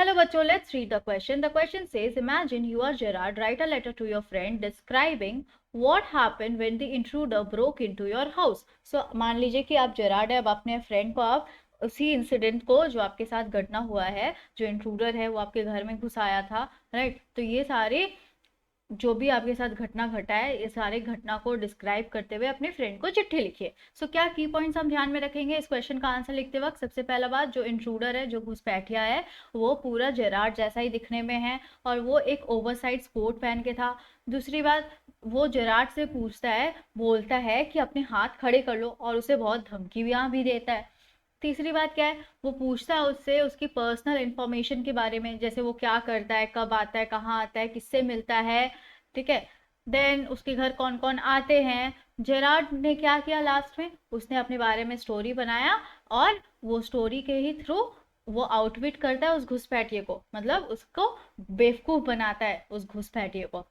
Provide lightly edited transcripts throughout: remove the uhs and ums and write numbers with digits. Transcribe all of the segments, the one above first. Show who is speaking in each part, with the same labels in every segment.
Speaker 1: Hello बच्चों, let's read the question. The question says, imagine you are Gerard, write a letter to your friend describing what happened when the intruder broke into your house. So मान लीजिए कि आप Gerrard है, अब अपने friend को आप उसी इंसिडेंट को जो आपके साथ घटना हुआ है, जो इंट्रूडर है वो आपके घर में घुस आया था, राइट? तो ये सारे जो भी आपके साथ घटना घटा है, ये सारे घटना को डिस्क्राइब करते हुए अपने फ्रेंड को चिट्ठी लिखिए. सो क्या की पॉइंट्स हम ध्यान में रखेंगे इस क्वेश्चन का आंसर लिखते वक्त? सबसे पहला बात, जो इंट्रूडर है, जो घुसपैठिया है, वो पूरा जेरार्ड जैसा ही दिखने में है और वो एक ओवरसाइज कोट पहन के था. दूसरी बात, वो जेरार्ड से पूछता है, बोलता है कि अपने हाथ खड़े कर लो और उसे बहुत धमकियां भी देता है. तीसरी बात क्या है, वो पूछता है उससे उसकी पर्सनल इंफॉर्मेशन के बारे में, जैसे वो क्या करता है, कब आता है, कहाँ आता है, किससे मिलता है, ठीक है. देन उसके घर कौन कौन आते हैं. जेरार्ड ने क्या किया लास्ट में, उसने अपने बारे में स्टोरी बनाया और वो स्टोरी के ही थ्रू वो आउटविट करता है उस घुसपैठिए को, मतलब उसको बेवकूफ बनाता है उस घुसपैठिए को.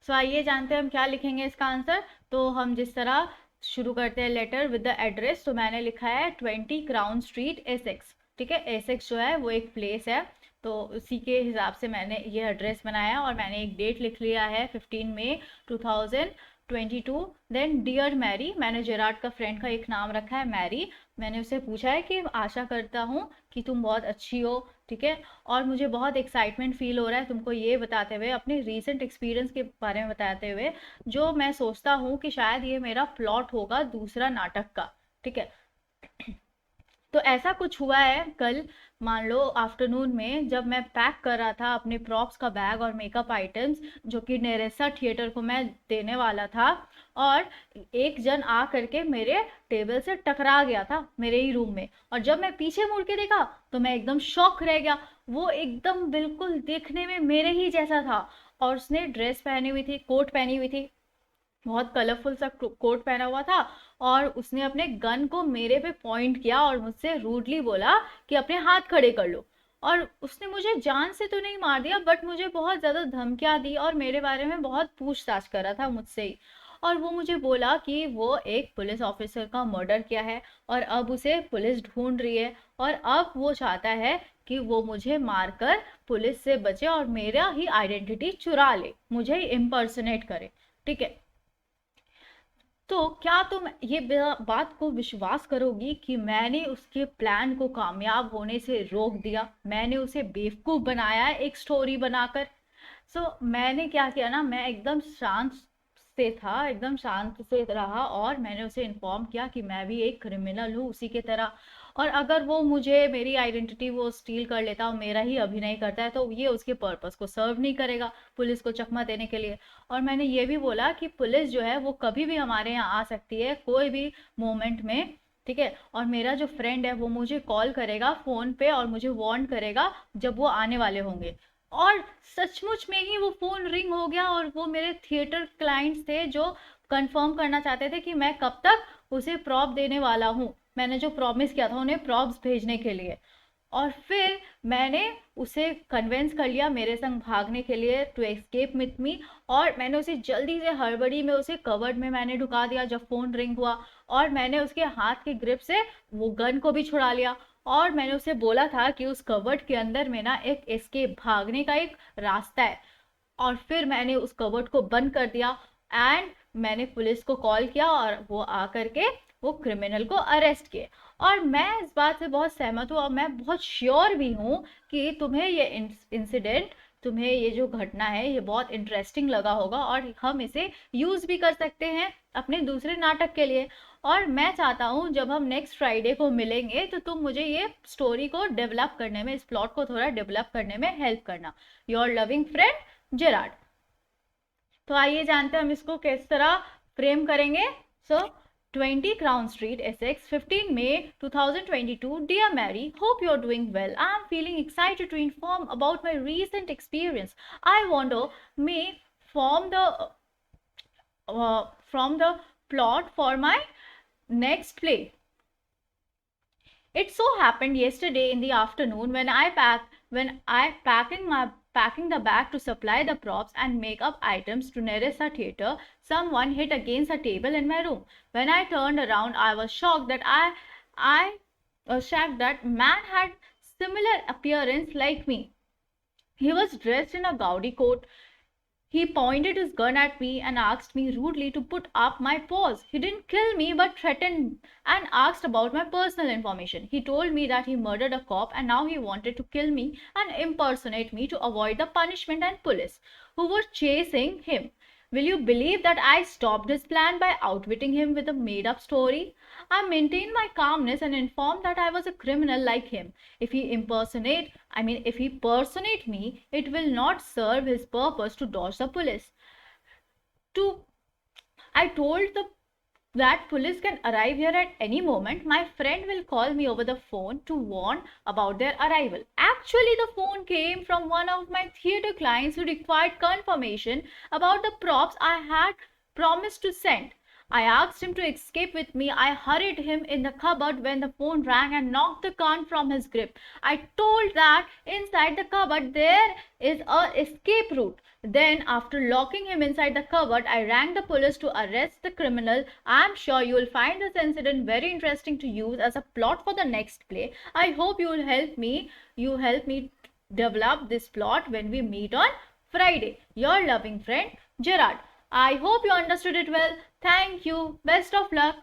Speaker 1: सो आइए जानते हैं हम क्या लिखेंगे इसका आंसर. तो हम जिस तरह शुरू करते हैं लेटर विद द एड्रेस, तो मैंने लिखा है 20 क्राउन स्ट्रीट एसेक्स. ठीक है, एसेक्स जो है वो एक प्लेस है, तो उसी के हिसाब से मैंने ये एड्रेस बनाया और मैंने एक डेट लिख लिया है 15 मई 2022. देन डियर मैरी, मैंने जेरार्ड का फ्रेंड का एक नाम रखा है मैरी. मैंने उससे पूछा है कि आशा करता हूँ कि तुम बहुत अच्छी हो, ठीक है, और मुझे बहुत एक्साइटमेंट फील हो रहा है तुमको ये बताते हुए, अपने रीसेंट एक्सपीरियंस के बारे में बताते हुए, जो मैं सोचता हूँ कि शायद ये मेरा प्लॉट होगा दूसरा नाटक का. ठीक है, तो ऐसा कुछ हुआ है कल, मान लो आफ्टरनून में, जब मैं पैक कर रहा था अपने प्रॉप्स का बैग और मेकअप आइटम्स जो कि नेरेसा थिएटर को मैं देने वाला था, और एक जन आ करके मेरे टेबल से टकरा गया था मेरे ही रूम में. और जब मैं पीछे मुड़ के देखा तो मैं एकदम शॉक रह गया. वो एकदम बिल्कुल देखने में मेरे ही जैसा था और उसने ड्रेस पहनी हुई थी, कोट पहनी हुई थी, बहुत कलरफुल सा कोट पहना हुआ था, और उसने अपने गन को मेरे पे पॉइंट किया और मुझसे रूडली बोला कि अपने हाथ खड़े कर लो. और उसने मुझे जान से तो नहीं मार दिया, बट मुझे बहुत ज़्यादा धमकियाँ दी और मेरे बारे में बहुत पूछताछ कर रहा था मुझसे ही. और वो मुझे बोला कि वो एक पुलिस ऑफिसर का मर्डर किया है और अब उसे पुलिस ढूंढ रही है, और अब वो चाहता है कि वो मुझे मारकर पुलिस से बचे और मेरा ही आइडेंटिटी चुरा ले, मुझे ही इम्पर्सनेट करे. ठीक है, तो क्या तुम ये बात को विश्वास करोगी कि मैंने उसके प्लान को कामयाब होने से रोक दिया, मैंने उसे बेवकूफ बनाया एक स्टोरी बनाकर. मैंने क्या किया ना, मैं एकदम शांत से था, एकदम शांत से रहा और मैंने उसे इन्फॉर्म किया कि मैं भी एक क्रिमिनल हूँ उसी के तरह, और अगर वो मुझे मेरी आइडेंटिटी वो स्टील कर लेता और मेरा ही अभिनय करता है तो ये उसके पर्पस को सर्व नहीं करेगा पुलिस को चकमा देने के लिए. और मैंने ये भी बोला कि पुलिस जो है वो कभी भी हमारे यहाँ आ सकती है कोई भी मोमेंट में, ठीक है, और मेरा जो फ्रेंड है वो मुझे कॉल करेगा फोन पे और मुझे वार्न करेगा जब वो आने वाले होंगे. और सचमुच में ही वो फोन रिंग हो गया और वो मेरे थिएटर क्लाइंट्स थे जो कंफर्म करना चाहते थे कि मैं कब तक उसे प्रॉप देने वाला हूँ. मैंने जो प्रॉमिस किया था उन्हें प्रॉप्स भेजने के लिए, और फिर मैंने उसे कन्विंस कर लिया मेरे संग भागने के लिए, टू एस्केप विथ मी. और मैंने उसे जल्दी से हड़बड़ी में उसे कवर्ड में मैंने ढुका दिया जब फोन रिंग हुआ, और मैंने उसके हाथ के ग्रिप से वो गन को भी छुड़ा लिया. और मैंने उसे बोला था कि उस कवर्ड के अंदर में ना एक एस्केप भागने का एक रास्ता है. और फिर मैंने उस कवर्ड को बंद कर दिया एंड मैंने पुलिस को कॉल किया और वो आ करके वो क्रिमिनल को अरेस्ट किए. और मैं इस बात से बहुत सहमत हूँ और मैं बहुत श्योर भी हूँ कि तुम्हें ये इंसिडेंट, तुम्हें ये जो घटना है ये बहुत इंटरेस्टिंग लगा होगा और हम इसे यूज भी कर सकते हैं अपने दूसरे नाटक के लिए. और मैं चाहता हूँ जब हम नेक्स्ट फ्राइडे को मिलेंगे तो तुम मुझे ये स्टोरी को डेवलप करने में, इस प्लॉट को थोड़ा डेवलप करने में हेल्प करना. Your loving friend Gerard. तो आइए जानते हैं हम इसको किस तरह फ्रेम करेंगे. 20 Crown Street, Essex, 15 May 2022. Dear Mary, hope you're doing well. I'm feeling excited to inform about my recent experience. I wonder may form from the plot for my next play. It so happened yesterday in the afternoon when packing the bag to supply the props and makeup items to Nerissa Theatre, someone hit against a table in my room. When I turned around, I was shocked that man had similar appearance like me. He was dressed in a gaudy coat. He pointed his gun at me and asked me rudely to put up my paws. He didn't kill me but threatened and asked about my personal information. He told me that he murdered a cop and now he wanted to kill me and impersonate me to avoid the punishment and police who were chasing him. Will you believe that I stopped his plan by outwitting him with a made up story? I maintained my calmness and informed that I was a criminal like him. If he personate me, it will not serve his purpose to dodge the police. To I told that police can arrive here at any moment. My friend will call me over the phone to warn about their arrival. Actually, the phone came from one of my theater clients who required confirmation about the props I had promised to send. I asked him to escape with me. I hurried him in the cupboard when the phone rang and knocked the gun from his grip. I told that inside the cupboard there is a escape route. Then, after locking him inside the cupboard, I rang the police to arrest the criminal. I am sure you will find this incident very interesting to use as a plot for the next play. I hope you will help me. You help me develop this plot when we meet on Friday. Your loving friend, Gerard. I hope you understood it well. Thank you. Best of luck.